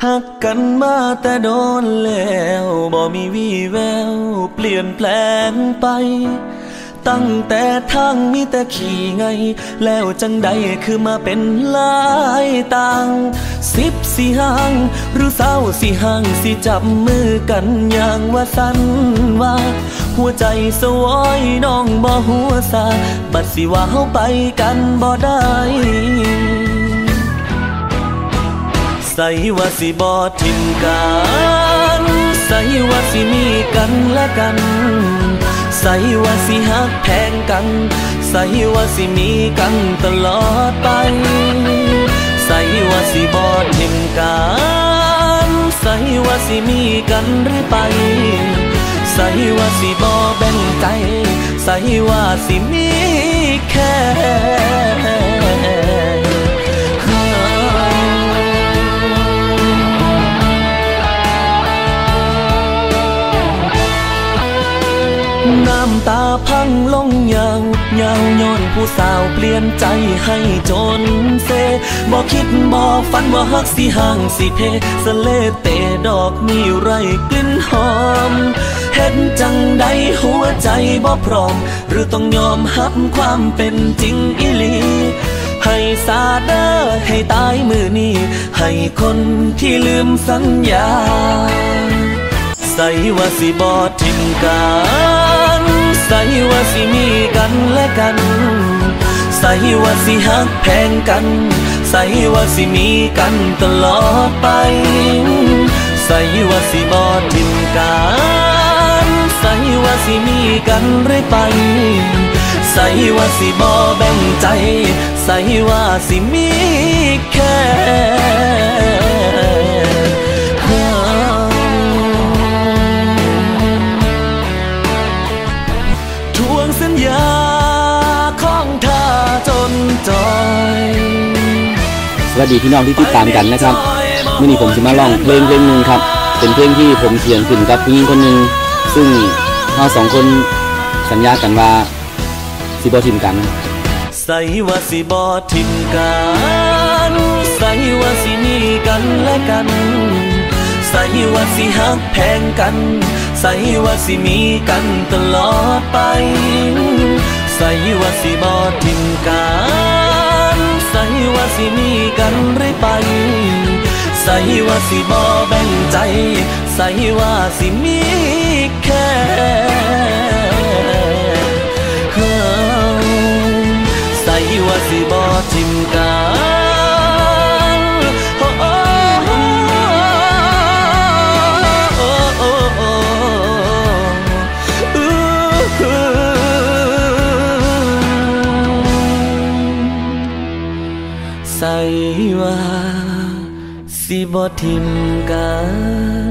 หักกันมาแต่โดนแล้วบ่มีวี่แววเปลี่ยนแปลงไปตั้งแต่ทางมีแต่ขี่ไงแล้วจังใดคือมาเป็นลายต่าง10สิห่างหรือ20สิห่างสิจับมือกันอย่างว่าสันว่าหัวใจสวอยน้องบ่หัวซาบัดสิว่าเฮาไปกันบ่ได้ใส่ว่าสิบ่ทิมกันใส่ว่าสิมีกันและกันใส่ว่าสิฮักแพงกันใส่ว่าสิมีกันตลอดไปใส่ว่าสิบ่ทิมกันใส่ว่าสิมีกันหรือไปใส่ว่าสิบ่แบ่งใจใส่ว่าสิมีแค่น้ำตาพังลงยาวยาวย้อนผู้สาวเปลี่ยนใจให้จนเซบ่คิดบ่ฝันว่าฮักสิห่างสิเพสะเลเตดอกมีไรกลิ่นหอมเห็นจังใดหัวใจบ่พร้อมหรือต้องยอมรับความเป็นจริงอีหลีให้สาเด้อให้ตายมือนี้ให้คนที่ลืมสัญญาใส่ว่าสิบ่ทิมกันใส่ว่าสิมีกันและกันใส่ว่าสิฮักแพงกันใส่ว่าสิมีกันตลอดไปใส่ว่าสิบ่ทิมกันใส่ว่าสิมีกันเรื่อยไปใส่ว่าสิบ่แบ่งใจใส่ว่าสิมีแค่สัญญาของเธอจนจอยสวัสดีพี่น้องที่ติดตามกันนะครับมื่อนี้ผมจะมาร้องเพลงหนึ่งครับเป็นเพลงที่ผมเขียนขึ้นกับผู้หญิงคนหนึ่งซึ่งเราสองคนสัญญากันว่าสิบ่ทิมกันใส่ว่าสิบ่ทิมกันใส่ว่าสิมีกันและกันใส่ว่าสิฮักแพงกันใส่ว่าสิมีกันตลอดไปใส่ว่าสิบ่ทิมกันใส่ว่าสิมีกันเรื่อยไปใส่ว่าสิบ่แบ่งใจใส่ว่าสิมีแค่ใส่ว่าสิบ่ทิมกันใส่ว่าสิบ่ทิมกัน